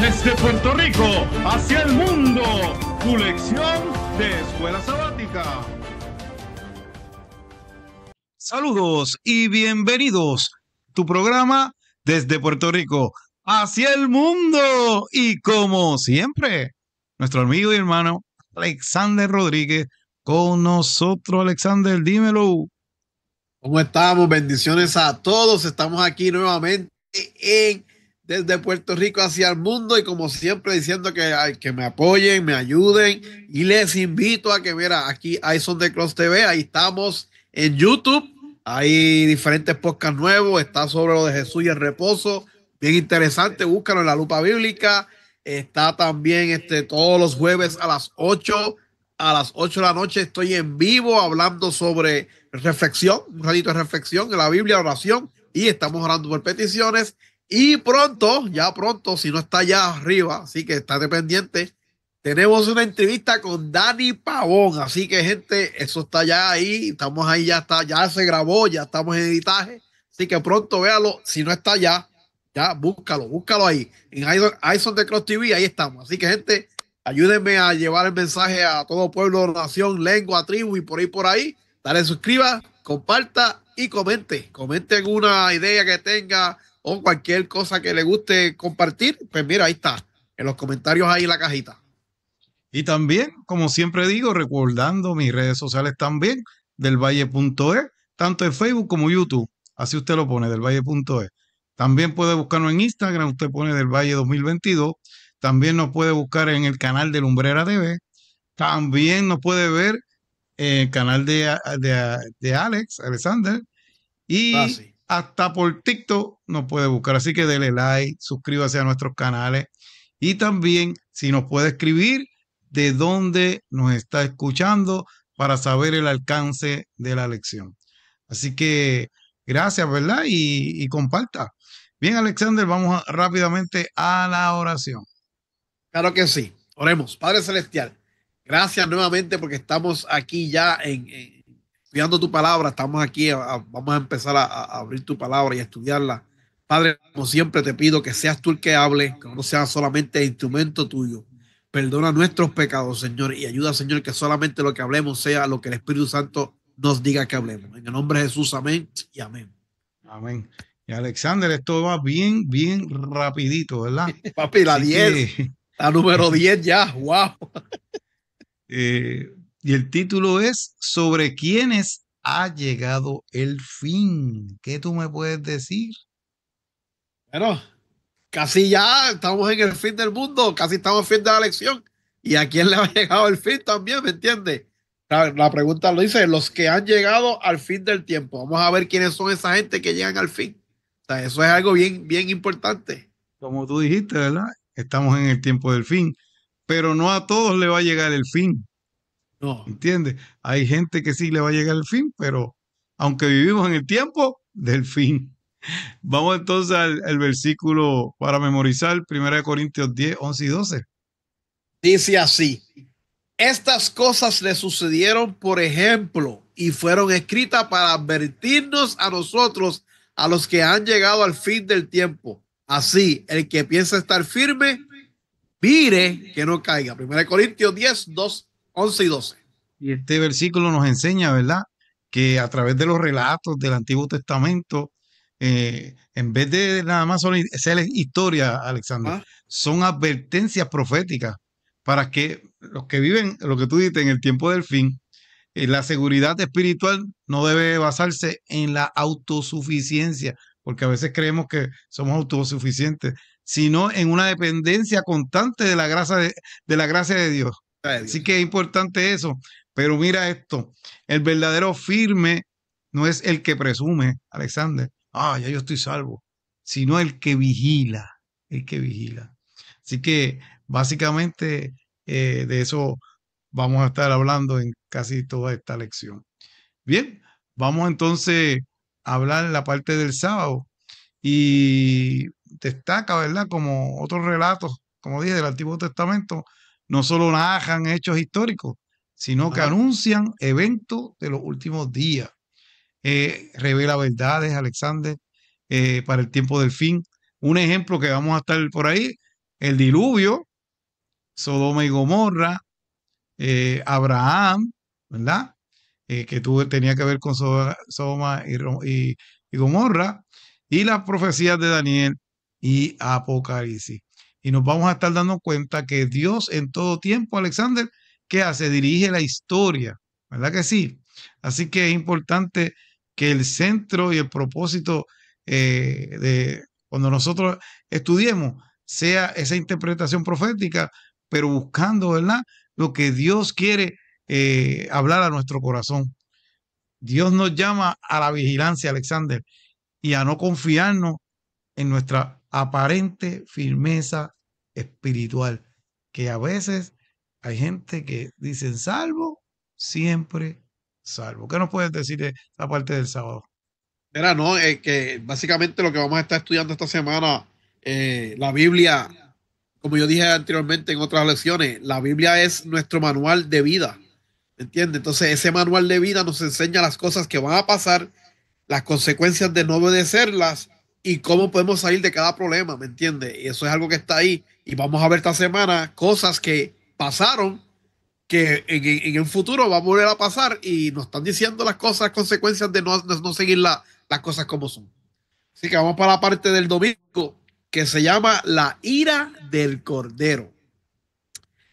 Desde Puerto Rico hacia el mundo, tu lección de escuela sabática. Saludos y bienvenidos. Tu programa desde Puerto Rico hacia el mundo. Y como siempre, nuestro amigo y hermano Alexander Rodríguez con nosotros. Alexander, dímelo. ¿Cómo estamos? Bendiciones a todos. Estamos aquí nuevamente desde Puerto Rico hacia el mundo y como siempre diciendo que me apoyen, me ayuden y les invito a que, mira, aquí iSon de Cross TV, ahí estamos en YouTube, hay diferentes podcasts nuevos, está sobre lo de Jesús y el reposo, bien interesante, búscalo en la lupa bíblica, está también todos los jueves a las 8 de la noche estoy en vivo hablando sobre reflexión, un ratito de reflexión en la Biblia, oración, y estamos orando por peticiones. Y pronto, ya pronto, si no está ya arriba, así que estate pendiente, tenemos una entrevista con Dani Pavón. Así que, gente, eso está ya ahí, estamos ahí, ya está, ya se grabó, ya estamos en editaje. Así que pronto véalo, si no está ya búscalo ahí. En iSon de Cross TV, ahí estamos. Así que, gente, ayúdenme a llevar el mensaje a todo pueblo, nación, lengua, tribu y por ahí. Dale, suscriba, comparta y comente. Comente alguna idea que tenga o cualquier cosa que le guste compartir. Pues mira, ahí está. En los comentarios ahí en la cajita. Y también, como siempre digo, recordando mis redes sociales también, delvalle.e, tanto en Facebook como YouTube. Así usted lo pone, delvalle.e. También puede buscarnos en Instagram, usted pone Del Valle 2022. También nos puede buscar en el canal de Lumbrera TV. También nos puede ver en el canal de Alexander. Y Sí. hasta por TikTok nos puede buscar. Así que dele like, suscríbase a nuestros canales. Y también, si nos puede escribir de dónde nos está escuchando para saber el alcance de la lección. Así que gracias, ¿verdad? Y comparta. Bien, Alexander, vamos rápidamente a la oración. Claro que sí. Oremos. Padre Celestial, gracias nuevamente porque estamos aquí ya estudiando tu palabra. Estamos aquí, vamos a empezar a abrir tu palabra y a estudiarla. Padre, como siempre te pido que seas tú el que hable, que no sea solamente instrumento tuyo. Perdona nuestros pecados, Señor, y ayuda, Señor, que solamente lo que hablemos sea lo que el Espíritu Santo nos diga que hablemos. En el nombre de Jesús, amén y amén. Amén. Y Alexander, esto va bien, bien rapidito, ¿verdad? Papi, la Así 10, que, la número 10 ya, wow. y el título es ¿Sobre quiénes ha llegado el fin? ¿Qué tú me puedes decir? Bueno, casi ya estamos en el fin del mundo, casi estamos en el fin de la lección. ¿Y a quién le ha llegado el fin también? ¿Me entiendes? La pregunta lo dice, los que han llegado al fin del tiempo. Vamos a ver quiénes son esa gente que llegan al fin. O sea, eso es algo bien, bien importante. Como tú dijiste, ¿verdad? Estamos en el tiempo del fin, pero no a todos le va a llegar el fin, No. ¿entiendes? Hay gente que sí le va a llegar el fin, pero aunque vivimos en el tiempo del fin. Vamos entonces al versículo para memorizar, 1 Corintios 10, 11 y 12. Dice así, estas cosas le sucedieron por ejemplo y fueron escritas para advertirnos a nosotros, a los que han llegado al fin del tiempo. Así, el que piensa estar firme, mire que no caiga. 1 Corintios 10, 2, 11 y 12. Y este versículo nos enseña, ¿verdad? Que a través de los relatos del Antiguo Testamento, en vez de nada más ser historia, Alexander, ¿Ah? son advertencias proféticas para que los que viven, lo que tú dices, en el tiempo del fin, la seguridad espiritual no debe basarse en la autosuficiencia, porque a veces creemos que somos autosuficientes, sino en una dependencia constante de la gracia de la gracia de Dios. Así que es importante eso. Pero mira esto, el verdadero firme no es el que presume, Alexander, ya yo estoy salvo, sino el que vigila, el que vigila. Así que básicamente de eso vamos a estar hablando en casi toda esta lección. Bien, vamos entonces a hablar en la parte del sábado y destaca, ¿verdad? Como otros relatos, como dije, del Antiguo Testamento, no solo narran hechos históricos, sino que anuncian eventos de los últimos días. Revela verdades, Alexander, para el tiempo del fin. Un ejemplo que vamos a estar por ahí, el diluvio, Sodoma y Gomorra, Abraham, ¿verdad? Tenía que ver con Sodoma y Gomorra, y las profecías de Daniel y Apocalipsis. Y nos vamos a estar dando cuenta que Dios en todo tiempo, Alexander, ¿qué hace? Dirige la historia, ¿verdad que sí? Así que es importante que el centro y el propósito de cuando nosotros estudiemos sea esa interpretación profética, pero buscando, ¿verdad? Lo que Dios quiere hablar a nuestro corazón. Dios nos llama a la vigilancia, Alexander, y a no confiarnos en nuestra aparente firmeza espiritual, que a veces hay gente que dice salvo, siempre salvo. ¿Qué nos puedes decir de la parte del sábado? Mira, no, que básicamente lo que vamos a estar estudiando esta semana, la Biblia, como yo dije anteriormente en otras lecciones, la Biblia es nuestro manual de vida, ¿me entiendes? Entonces ese manual de vida nos enseña las cosas que van a pasar, las consecuencias de no obedecerlas y cómo podemos salir de cada problema, ¿me entiendes? Y eso es algo que está ahí. Y vamos a ver esta semana cosas que pasaron, que en el futuro va a volver a pasar y nos están diciendo las cosas, consecuencias de no seguir las cosas como son. Así que vamos para la parte del domingo que se llama la ira del Cordero.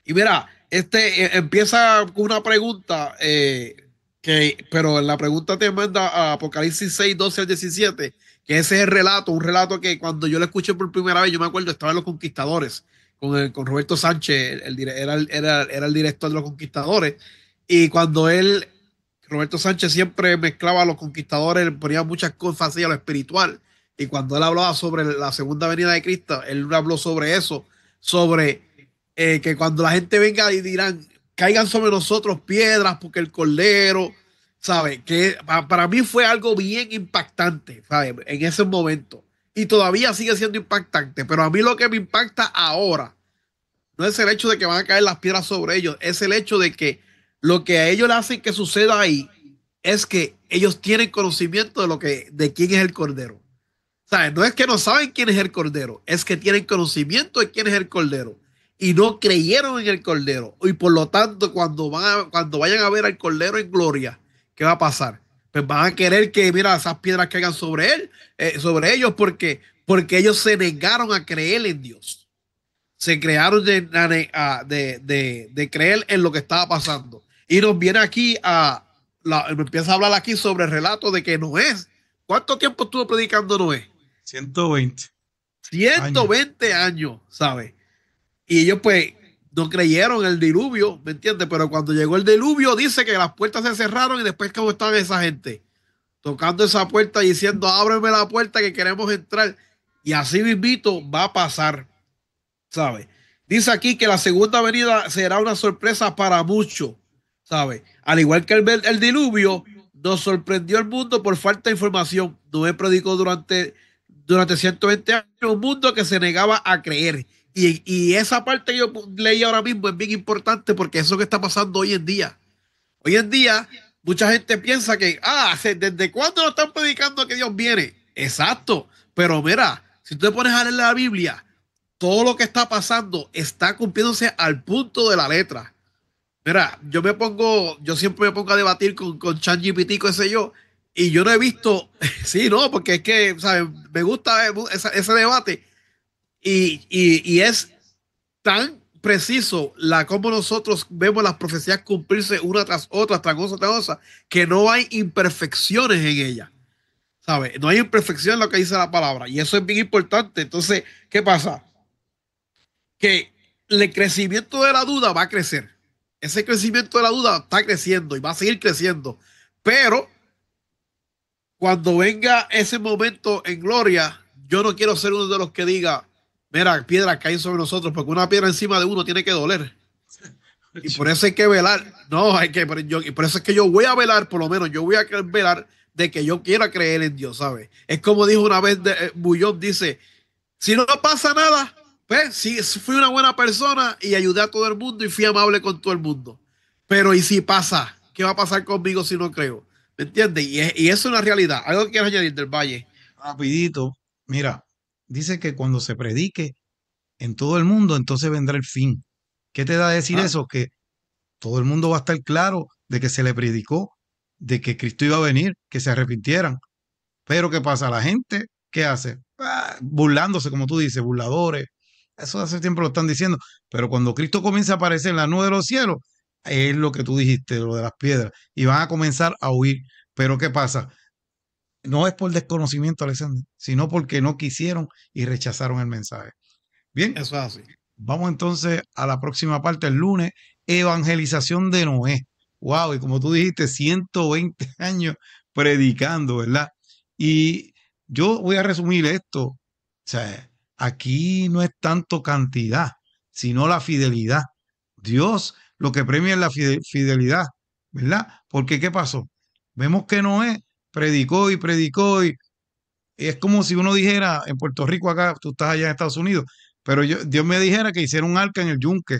Y mira, empieza con una pregunta, pero la pregunta te manda a Apocalipsis 6, 12 al 17, que ese es el relato, un relato que cuando yo lo escuché por primera vez, yo me acuerdo, estaba en Los Conquistadores, con Roberto Sánchez, era el director de Los Conquistadores, y cuando Roberto Sánchez siempre mezclaba a Los Conquistadores, ponía muchas cosas así a lo espiritual, y cuando él hablaba sobre la segunda venida de Cristo, él habló sobre eso, sobre que cuando la gente venga y dirán, caigan sobre nosotros piedras porque el cordero, ¿sabe? Que para mí fue algo bien impactante, ¿sabe? En ese momento. Y todavía sigue siendo impactante, pero a mí lo que me impacta ahora no es el hecho de que van a caer las piedras sobre ellos, es el hecho de que lo que a ellos le hacen que suceda ahí es que ellos tienen conocimiento de quién es el cordero. ¿Sabes? No es que no saben quién es el cordero, es que tienen conocimiento de quién es el cordero y no creyeron en el cordero. Y por lo tanto, cuando vayan a ver al cordero en gloria, ¿qué va a pasar? Pues van a querer que, mira, esas piedras caigan sobre sobre ellos, porque ellos se negaron a creer en Dios. Se crearon de creer en lo que estaba pasando. Y nos viene aquí empieza a hablar aquí sobre el relato de que Noé, ¿cuánto tiempo estuvo predicando Noé? 120 120 años, ¿sabes? Y ellos pues no creyeron en el diluvio, ¿me entiendes? Pero cuando llegó el diluvio dice que las puertas se cerraron y después cómo estaban esa gente tocando esa puerta diciendo ábreme la puerta que queremos entrar. Y así mismito va a pasar, ¿sabes? Dice aquí que la segunda venida será una sorpresa para muchos, ¿sabes? Al igual que el diluvio, nos sorprendió el mundo por falta de información. Noé predicó durante 120 años un mundo que se negaba a creer. Y esa parte que yo leí ahora mismo es bien importante porque eso que está pasando hoy en día. Hoy en día, mucha gente piensa que, ¿desde cuándo nos están predicando que Dios viene? Exacto. Pero mira, si tú te pones a leer la Biblia, todo lo que está pasando está cumpliéndose al punto de la letra. Mira, yo siempre me pongo a debatir con ChatGPT, qué sé yo, y yo no he visto, sí, no, porque es que, ¿sabes? Me gusta ese debate y es tan preciso cómo nosotros vemos las profecías cumplirse una tras otra, tras otra, que no hay imperfecciones en ella, ¿sabes? No hay imperfección en lo que dice la palabra y eso es bien importante. Entonces, ¿qué pasa? Que el crecimiento de la duda va a crecer. Ese crecimiento de la duda está creciendo y va a seguir creciendo. Pero cuando venga ese momento en gloria, yo no quiero ser uno de los que diga, mira, piedras caen sobre nosotros, porque una piedra encima de uno tiene que doler. Y por eso hay que velar. No, y por eso es que yo voy a velar, por lo menos yo voy a velar de que yo quiera creer en Dios, ¿sabes? Es como dijo una vez Bullón, dice, si no pasa nada, pues sí, fui una buena persona y ayudé a todo el mundo y fui amable con todo el mundo. Pero ¿y si pasa? ¿Qué va a pasar conmigo si no creo? ¿Me entiendes? Y eso es una realidad. ¿Algo que quieras añadir del Valle? Rapidito, mira, dice que cuando se predique en todo el mundo, entonces vendrá el fin. ¿Qué te da a decir eso? Que todo el mundo va a estar claro de que se le predicó, de que Cristo iba a venir, que se arrepintieran. Pero ¿qué pasa? La gente, ¿qué hace? Burlándose, como tú dices, burladores. Eso hace tiempo lo están diciendo. Pero cuando Cristo comienza a aparecer en la nube de los cielos, es lo que tú dijiste, lo de las piedras. Y van a comenzar a huir. Pero ¿qué pasa? No es por desconocimiento, Alexander, sino porque no quisieron y rechazaron el mensaje. Bien, Eso es así. vamos entonces a la próxima parte, el lunes, evangelización de Noé. Wow, y como tú dijiste, 120 años predicando, ¿verdad? Y yo voy a resumir esto. O sea, aquí no es tanto cantidad, sino la fidelidad. Dios lo que premia es la fidelidad, ¿verdad? Porque ¿qué pasó? Vemos que Noé predicó y predicó y es como si uno dijera en Puerto Rico acá, tú estás allá en Estados Unidos, pero Dios me dijera que hiciera un arca en el yunque.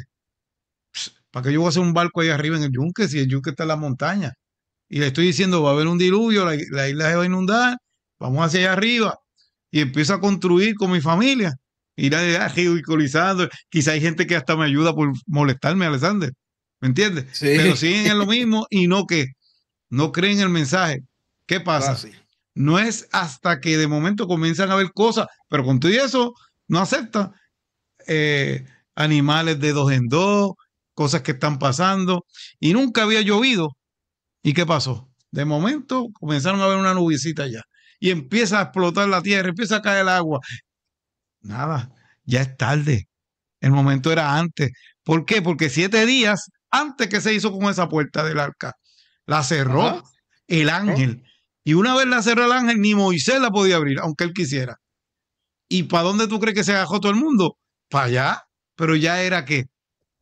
¿Para qué yo voy a hacer un barco ahí arriba en el yunque si el yunque está en la montaña? Y le estoy diciendo, va a haber un diluvio, la isla se va a inundar, vamos hacia allá arriba. Y empiezo a construir con mi familia. Ir allá ridiculizando. Quizá hay gente que hasta me ayuda por molestarme, Alexander. ¿Me entiendes? Sí. Pero siguen en lo mismo y no creen el mensaje. ¿Qué pasa? Sí. No es hasta que de momento comienzan a ver cosas, pero con todo y eso no aceptan animales de 2 en 2, cosas que están pasando. Y nunca había llovido. ¿Y qué pasó? De momento comenzaron a ver una nubecita allá y empieza a explotar la tierra, empieza a caer el agua. Nada, ya es tarde. El momento era antes. ¿Por qué? Porque 7 días antes que se hizo con esa puerta del arca, la cerró el ángel. Y una vez la cerró el ángel, ni Moisés la podía abrir, aunque él quisiera. ¿Y para dónde tú crees que se agajó todo el mundo? Para allá, pero ya era que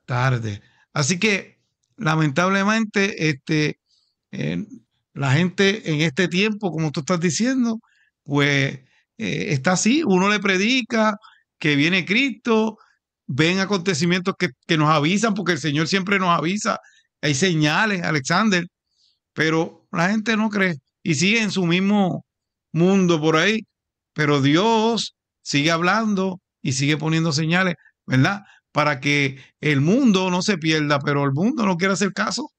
tarde. Así que, lamentablemente, la gente en este tiempo, como tú estás diciendo, pues está así, uno le predica que viene Cristo, ven acontecimientos que nos avisan, porque el Señor siempre nos avisa, hay señales, Alexander, pero la gente no cree y sigue en su mismo mundo por ahí, pero Dios sigue hablando y sigue poniendo señales, ¿verdad? Para que el mundo no se pierda, pero el mundo no quiere hacer caso.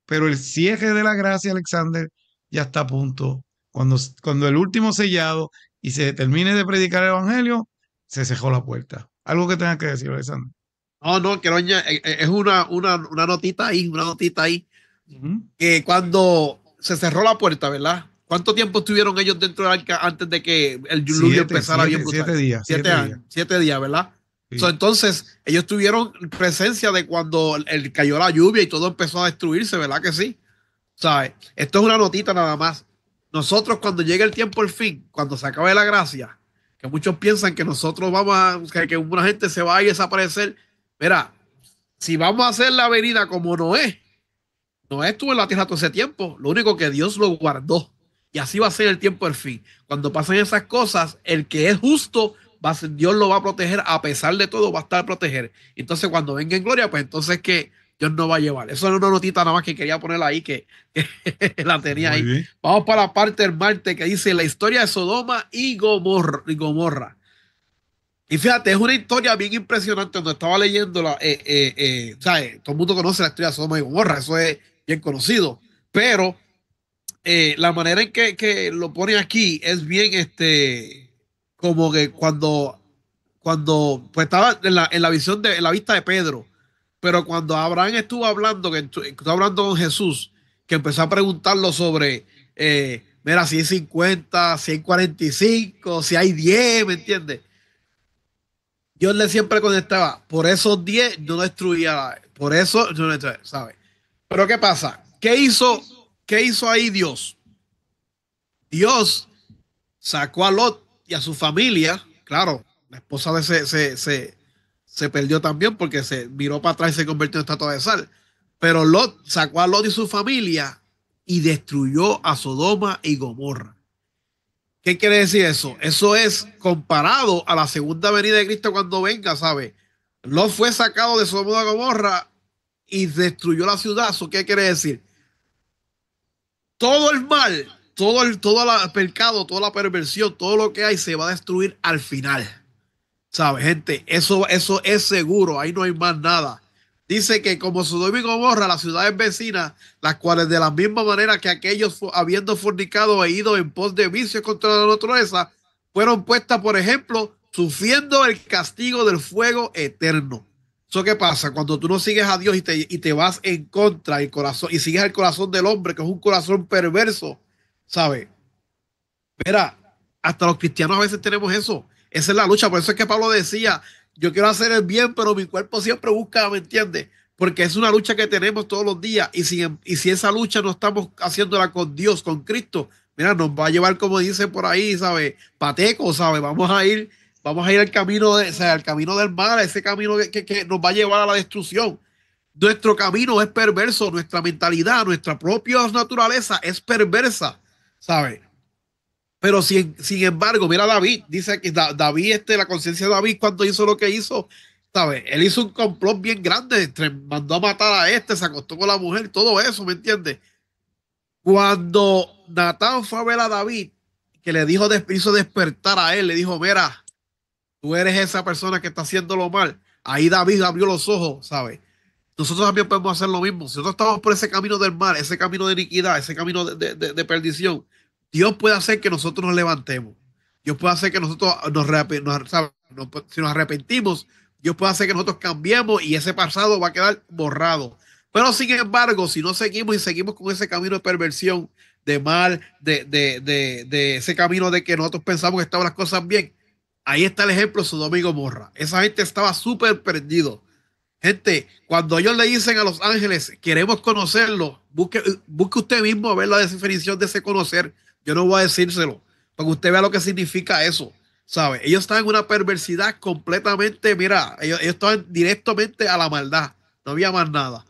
Pero el cierre de la gracia, Alexander, ya está a punto. Cuando el último sellado y se termine de predicar el evangelio, se cerró la puerta. Algo que tenga que decir, Alexander. No, quiero añadir, es una notita ahí, que cuando se cerró la puerta, ¿verdad? ¿Cuánto tiempo estuvieron ellos dentro del arca antes de que el diluvio empezara bien brutal? 7 días. 7 años, 7 días, ¿verdad? Sí. Entonces, ellos tuvieron presencia de cuando cayó la lluvia y todo empezó a destruirse, ¿verdad que sí? ¿Sabes? Esto es una notita nada más. Nosotros cuando llegue el tiempo, el fin, cuando se acabe la gracia, que muchos piensan que nosotros que una gente se va a desaparecer. Mira, si vamos a hacer la venida como Noé estuvo en la tierra todo ese tiempo, lo único que Dios lo guardó. Y así va a ser el tiempo del fin. Cuando pasen esas cosas, el que es justo, Dios lo va a proteger, a pesar de todo, va a estar a proteger. Entonces, cuando venga en gloria, pues entonces que Dios nos va a llevar. Eso es una notita nada más que quería poner ahí, que la tenía ahí. Bien. Vamos para la parte del martes que dice la historia de Sodoma y Gomorra. Y fíjate, es una historia bien impresionante. Cuando estaba leyéndola, ¿sabes? Todo el mundo conoce la historia de Sodoma y Gomorra, eso es bien conocido. Pero la manera en que lo pone aquí es bien, como que cuando pues estaba en la visión en la vista de Pedro, pero cuando Abraham estuvo hablando, estuvo hablando con Jesús, que empezó a preguntarlo sobre, mira, si hay 50, si hay 45, si hay 10, ¿me entiendes? Dios le siempre contestaba, por esos 10 no destruía, por eso no destruía, ¿sabes? Pero ¿qué pasa? ¿Qué hizo ahí Dios? Dios sacó a Lot y a su familia, claro, la esposa de se perdió también porque se miró para atrás y se convirtió en estatua de sal. Pero Lot sacó a Lot y su familia y destruyó a Sodoma y Gomorra. ¿Qué quiere decir eso? Eso es comparado a la segunda venida de Cristo cuando venga, ¿sabe? Lot fue sacado de Sodoma y Gomorra y destruyó la ciudad. ¿Eso qué quiere decir? Todo el mal, todo el pecado, toda la perversión, todo lo que hay se va a destruir al final. ¿Sabe, gente? Eso es seguro, ahí no hay más nada. Dice que como Sodoma y Gomorra, las ciudades vecinas, las cuales de la misma manera que aquellos habiendo fornicado e ido en pos de vicios contra la naturaleza, fueron puestas, por ejemplo, sufriendo el castigo del fuego eterno. ¿Eso qué pasa? Cuando tú no sigues a Dios y te vas en contra del corazón y sigues el corazón del hombre, que es un corazón perverso, ¿sabes? Mira, hasta los cristianos a veces tenemos eso. Esa es la lucha. Por eso es que Pablo decía, yo quiero hacer el bien, pero mi cuerpo siempre busca, ¿me entiendes? Porque es una lucha que tenemos todos los días. Y si esa lucha no estamos haciéndola con Dios, con Cristo, mira, nos va a llevar, como dice por ahí, ¿sabes? Pateco, ¿sabes? Vamos a ir al camino, o sea, al camino del mal, ese camino que nos va a llevar a la destrucción. Nuestro camino es perverso, nuestra mentalidad, nuestra propia naturaleza es perversa, ¿sabes? Pero sin embargo, mira a David, dice que David, la conciencia de David cuando hizo lo que hizo, ¿sabes? Él hizo un complot bien grande, mandó a matar a se acostó con la mujer, todo eso, ¿me entiendes? Cuando Natán fue a ver a David, que le dijo, hizo despertar a él, le dijo, mira, tú eres esa persona que está haciendo lo mal. Ahí David abrió los ojos, ¿sabes? Nosotros también podemos hacer lo mismo. Si nosotros estamos por ese camino del mal, ese camino de iniquidad, ese camino de perdición, Dios puede hacer que nosotros nos levantemos. Dios puede hacer que nosotros si nos arrepentimos, Dios puede hacer que nosotros cambiemos y ese pasado va a quedar borrado. Pero sin embargo, si no seguimos y seguimos con ese camino de perversión, de mal, de ese camino de que nosotros pensamos que estaban las cosas bien, ahí está el ejemplo de Sodoma y Gomorra. Esa gente estaba súper perdido. Gente, cuando ellos le dicen a los ángeles, queremos conocerlo, busque usted mismo a ver la definición de ese conocer. Yo no voy a decírselo, para que usted vea lo que significa eso, ¿sabe? Ellos estaban en una perversidad completamente, mira, ellos estaban directamente a la maldad, no había más nada.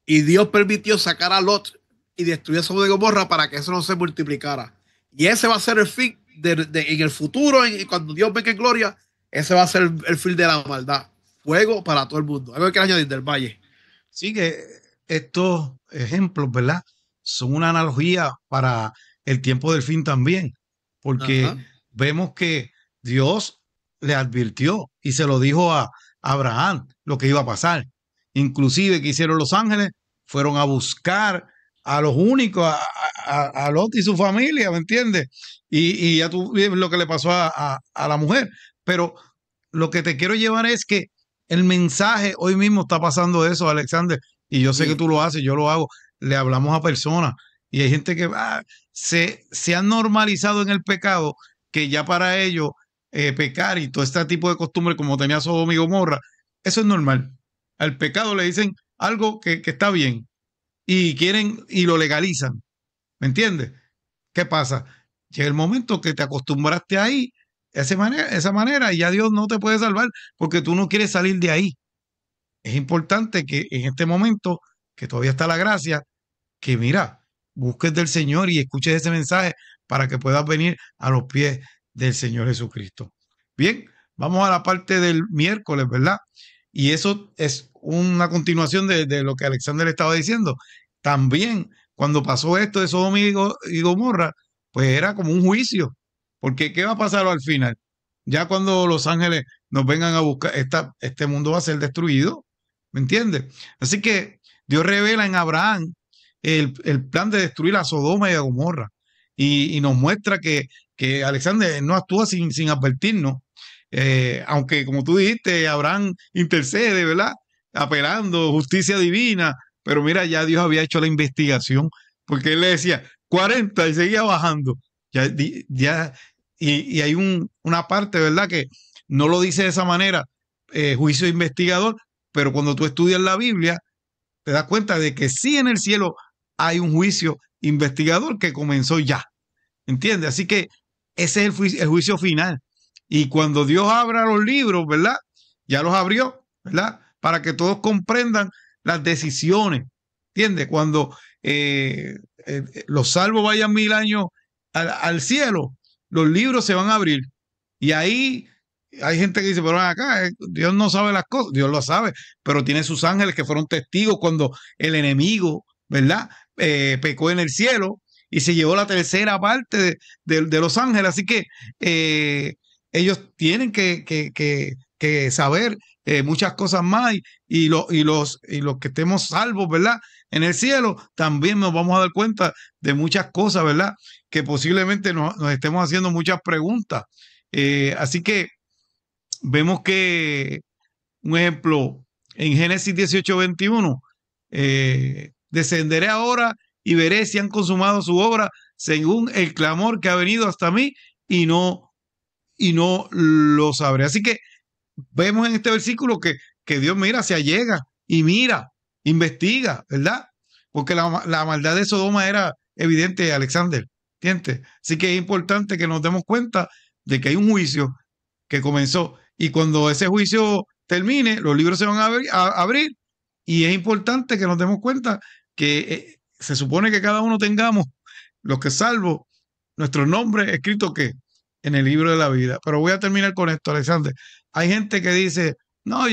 Y Dios permitió sacar a Lot y destruir a Sodoma y Gomorra para que eso no se multiplicara. Y ese va a ser el fin en el futuro, cuando Dios venga en gloria, ese va a ser el fin de la maldad. Fuego para todo el mundo. Algo que añadir del Valle. Sí, que estos ejemplos, ¿verdad? Son una analogía para el tiempo del fin también, porque Ajá. vemos que Dios le advirtió y se lo dijo a Abraham lo que iba a pasar. Inclusive que hicieron los ángeles, fueron a buscar a los únicos, a Lot y su familia, ¿me entiendes? Y ya tú ves lo que le pasó a la mujer. Pero lo que te quiero llevar es que el mensaje, hoy mismo está pasando eso, Alexander, y yo sé que Sí. tú lo haces, yo lo hago, le hablamos a personas y hay gente que se han normalizado en el pecado, que ya para ellos pecar y todo este tipo de costumbres como tenía Sodoma y Gomorra, eso es normal. Al pecado le dicen algo que está bien y quieren y lo legalizan, ¿me entiendes? ¿Qué pasa? Llega el momento que te acostumbraste ahí, esa manera, y ya Dios no te puede salvar porque tú no quieres salir de ahí. Es importante que en este momento, que todavía está la gracia, que mira, busques del Señor y escuches ese mensaje para que puedas venir a los pies del Señor Jesucristo. Bien, vamos a la parte del miércoles, ¿verdad? Y eso es una continuación de lo que Alexander estaba diciendo. También, cuando pasó esto de Sodoma y Gomorra, pues era como un juicio, porque ¿qué va a pasar al final? Ya cuando los ángeles nos vengan a buscar, este mundo va a ser destruido, ¿me entiendes? Así que Dios revela en Abraham el plan de destruir a Sodoma y a Gomorra y nos muestra que Alexander no actúa sin advertirnos, aunque como tú dijiste, Abraham intercede, ¿verdad? Apelando justicia divina, pero mira, ya Dios había hecho la investigación, porque él le decía 40 y seguía bajando. Ya, y hay una parte, ¿verdad? Que no lo dice de esa manera, juicio investigador, pero cuando tú estudias la Biblia, te das cuenta de que sí en el cielo hay un juicio investigador que comenzó ya, ¿entiendes? Así que ese es el juicio final. Y cuando Dios abra los libros, ¿verdad? Ya los abrió, ¿verdad? Para que todos comprendan las decisiones, ¿entiendes? Cuando los salvos vayan 1000 años al cielo, los libros se van a abrir. Y ahí hay gente que dice, pero acá Dios no sabe las cosas. Dios lo sabe, pero tiene sus ángeles que fueron testigos cuando el enemigo, ¿verdad? Pecó en el cielo y se llevó la tercera parte de los ángeles. Así que ellos tienen que que saber muchas cosas más y los que estemos salvos, ¿verdad? En el cielo también nos vamos a dar cuenta de muchas cosas, ¿verdad? Que posiblemente nos estemos haciendo muchas preguntas. Así que vemos que, un ejemplo, en Génesis 18:21, descenderé ahora y veré si han consumado su obra según el clamor que ha venido hasta mí y no lo sabré. Así que vemos en este versículo que Dios mira, se allega y mira, investiga, ¿verdad? Porque la maldad de Sodoma era evidente, Alexander, ¿entiendes? Así que es importante que nos demos cuenta de que hay un juicio que comenzó y cuando ese juicio termine, los libros se van a abrir y es importante que nos demos cuenta que se supone que cada uno tengamos, los que salvos, nuestros nombres escritos que en el libro de la vida. Pero voy a terminar con esto, Alexander. Hay gente que dice, no,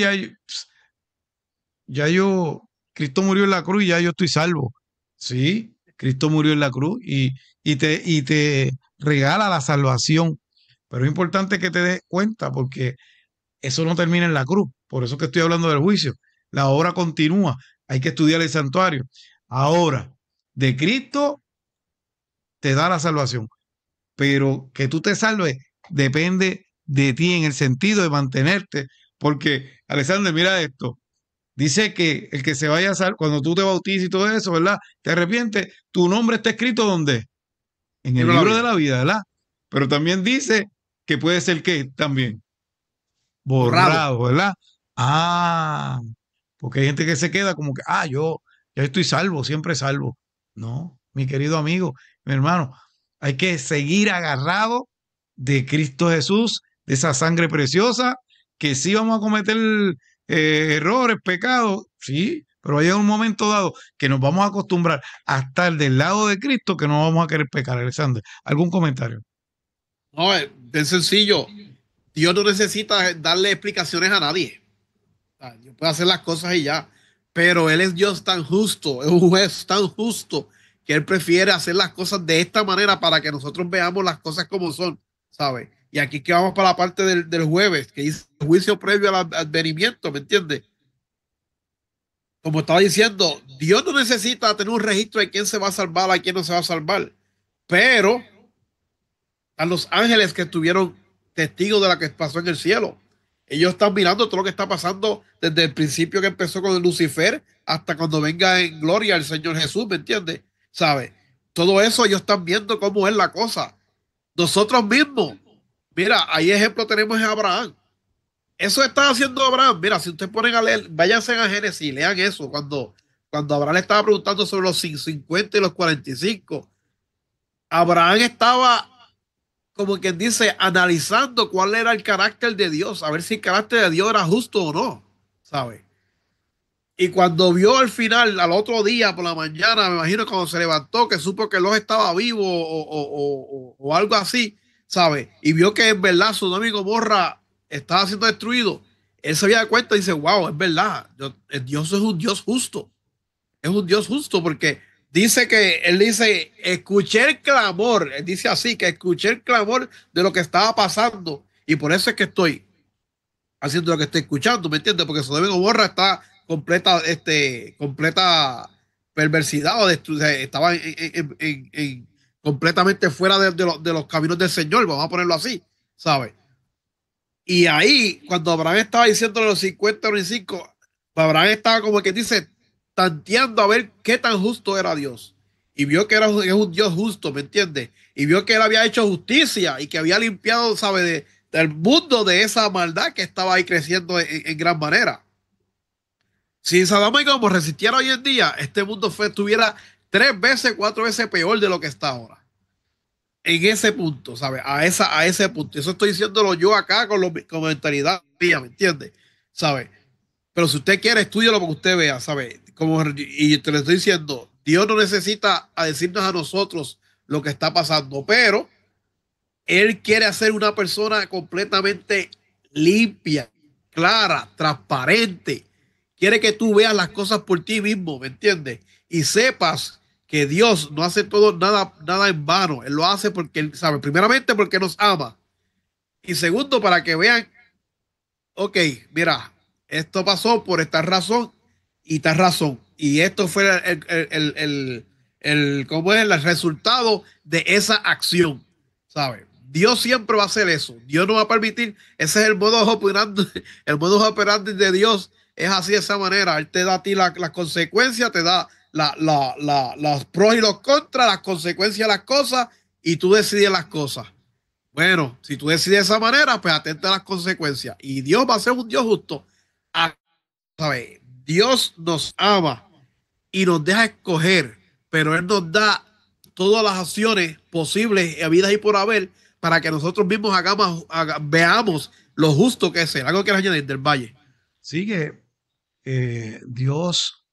Cristo murió en la cruz y ya yo estoy salvo. Sí, Cristo murió en la cruz y te regala la salvación. Pero es importante que te des cuenta porque eso no termina en la cruz. Por eso que estoy hablando del juicio. La obra continúa. Hay que estudiar el santuario. Ahora, de Cristo te da la salvación. Pero que tú te salves depende de ti en el sentido de mantenerte. Porque, Alexander, mira esto. Dice que el que se vaya a salvar, cuando tú te bautices y todo eso, ¿verdad? Te arrepientes, tu nombre está escrito ¿dónde? En el libro de la vida, ¿verdad? Pero también dice que puede ser que también borrado, ¿verdad? Ah, porque hay gente que se queda como que, yo ya estoy salvo, siempre salvo. No, mi querido amigo, mi hermano, hay que seguir agarrado de Cristo Jesús, de esa sangre preciosa, que sí vamos a cometer errores, pecados, sí, pero hay un momento dado que nos vamos a acostumbrar a estar del lado de Cristo que no vamos a querer pecar. Alexander, ¿algún comentario? No, es bien sencillo. Dios no necesita darle explicaciones a nadie. Dios puede hacer las cosas y ya. Pero Él es Dios tan justo, es un juez tan justo, que Él prefiere hacer las cosas de esta manera para que nosotros veamos las cosas como son, ¿sabes? Y aquí que vamos para la parte del jueves, que dice el juicio previo al advenimiento, ¿me entiendes? Como estaba diciendo, Dios no necesita tener un registro de quién se va a salvar, a quién no se va a salvar. Pero a los ángeles que estuvieron testigos de lo que pasó en el cielo, ellos están mirando todo lo que está pasando desde el principio que empezó con Lucifer hasta cuando venga en gloria el Señor Jesús, ¿me entiendes? ¿Sabe? Todo eso ellos están viendo cómo es la cosa. Nosotros mismos, mira, ahí ejemplo tenemos a Abraham. Eso está haciendo Abraham. Mira, si ustedes ponen a leer, váyanse a Génesis, lean eso. Cuando Abraham le estaba preguntando sobre los 50 y los 45, Abraham estaba, como quien dice, analizando cuál era el carácter de Dios, a ver si el carácter de Dios era justo o no, ¿sabe? Y cuando vio al final, al otro día por la mañana, me imagino cuando se levantó, que supo que Lot estaba vivo o algo así, ¿sabe? Y vio que en verdad Sodoma y Gomorra estaba siendo destruido. Él se había cuenta y dice, wow, es verdad, Dios es un Dios justo. Es un Dios justo porque dice que, él dice, escuché el clamor, él dice así, que escuché el clamor de lo que estaba pasando y por eso es que estoy haciendo lo que estoy escuchando, ¿me entiendes? Porque Sodoma y Gomorra está completa perversidad o estaba completamente fuera de los caminos del Señor, vamos a ponerlo así, ¿sabes? Y ahí, cuando Abraham estaba diciendo los 50 o 25, Abraham estaba como que dice, tanteando a ver qué tan justo era Dios. Y vio que era un Dios justo, ¿me entiendes? Y vio que él había hecho justicia y que había limpiado, ¿sabe? Del mundo de esa maldad que estaba ahí creciendo en gran manera. Si Sodoma y Gomorra resistiera hoy en día, este mundo estuviera 3 veces, 4 veces peor de lo que está ahora. En ese punto, ¿sabes? A ese punto. Eso estoy diciéndolo yo acá con mentalidad mía, ¿me entiendes? ¿Sabes? Pero si usted quiere, estúdialo para que usted vea, ¿sabes? Y te lo estoy diciendo, Dios no necesita a decirnos a nosotros lo que está pasando, pero Él quiere hacer una persona completamente limpia, clara, transparente. Quiere que tú veas las cosas por ti mismo, ¿me entiendes? Y sepas que Dios no hace nada en vano. Él lo hace porque Él sabe, primeramente porque nos ama. Y segundo, para que vean ok, mira, esto pasó por esta razón y tal razón. Y esto fue ¿cómo es? El resultado de esa acción, ¿sabes? Dios siempre va a hacer eso. Dios no va a permitir. Ese es el modo operandi, el modo operandi de Dios. Es así de esa manera. Él te da a ti la consecuencia, te da los pros y los contras, las consecuencias de las cosas, y tú decides las cosas. Bueno, si tú decides de esa manera, pues atenta a las consecuencias. Y Dios va a ser un Dios justo. ¿Sabes? Dios nos ama y nos deja escoger, pero Él nos da todas las acciones posibles, habidas y por haber, para que nosotros mismos veamos lo justo que es Él. ¿Algo que añadir del Valle? Sí que Dios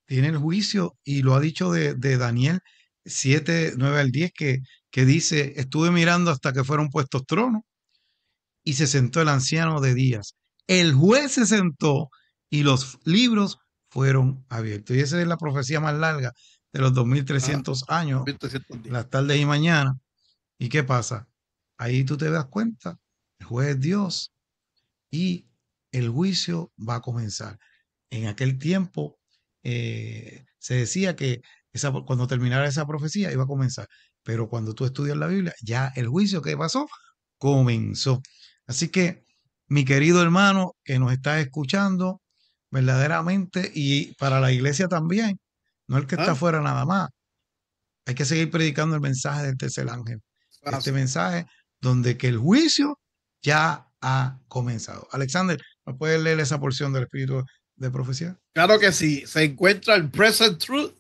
tiene el juicio y lo ha dicho de Daniel 7, 9 al 10, que dice, estuve mirando hasta que fueron puestos tronos y se sentó el anciano de días. El juez se sentó y los libros fueron abiertos. Y esa es la profecía más larga de los 2300 años, 1310. las tardes y mañanas. ¿Y qué pasa? Ahí tú te das cuenta, el juez es Dios y el juicio va a comenzar. En aquel tiempo se decía que cuando terminara esa profecía iba a comenzar, pero cuando tú estudias la Biblia, ya el juicio que pasó comenzó. Así que, mi querido hermano que nos está escuchando, verdaderamente, y para la iglesia también, no el que está ¿Ah? afuera nada más, hay que seguir predicando el mensaje del tercer ángel. Este mensaje donde que el juicio ya ha comenzado. Alexander, ¿me puedes leer esa porción del Espíritu de profecía? Claro que sí. Se encuentra en Present Truth,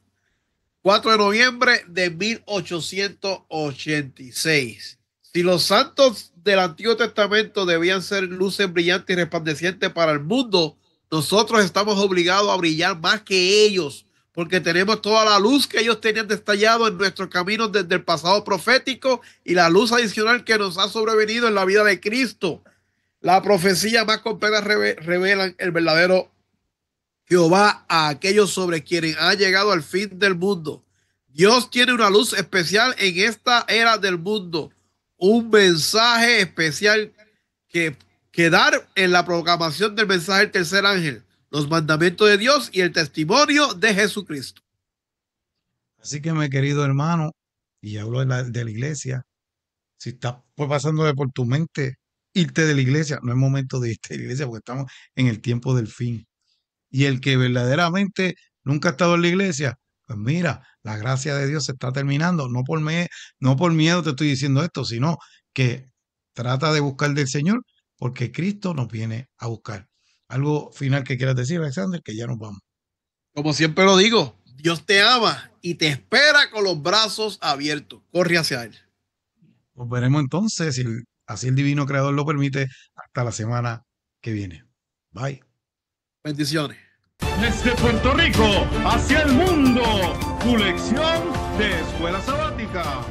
4 de noviembre de 1886. Si los santos del Antiguo Testamento debían ser luces brillantes y resplandecientes para el mundo, nosotros estamos obligados a brillar más que ellos, porque tenemos toda la luz que ellos tenían destallado en nuestros caminos desde el pasado profético y la luz adicional que nos ha sobrevenido en la vida de Cristo. La profecía más completa revelan el verdadero Jehová a aquellos sobre quienes ha llegado al fin del mundo. Dios tiene una luz especial en esta era del mundo, un mensaje especial que dar en la proclamación del mensaje del tercer ángel, los mandamientos de Dios y el testimonio de Jesucristo. Así que, mi querido hermano, y hablo de la iglesia, si estás pasando por tu mente irte de la iglesia, no es momento de irte de la iglesia porque estamos en el tiempo del fin. Y el que verdaderamente nunca ha estado en la iglesia, pues mira, la gracia de Dios se está terminando. No por miedo te estoy diciendo esto, sino que trata de buscar del Señor porque Cristo nos viene a buscar. Algo final que quieras decir, Alexander, que ya nos vamos. Como siempre lo digo, Dios te ama y te espera con los brazos abiertos. Corre hacia Él. Nos veremos entonces, si así el divino creador lo permite, hasta la semana que viene. Bye. Bendiciones. Desde Puerto Rico hacia el mundo, tu lección de escuela sabática.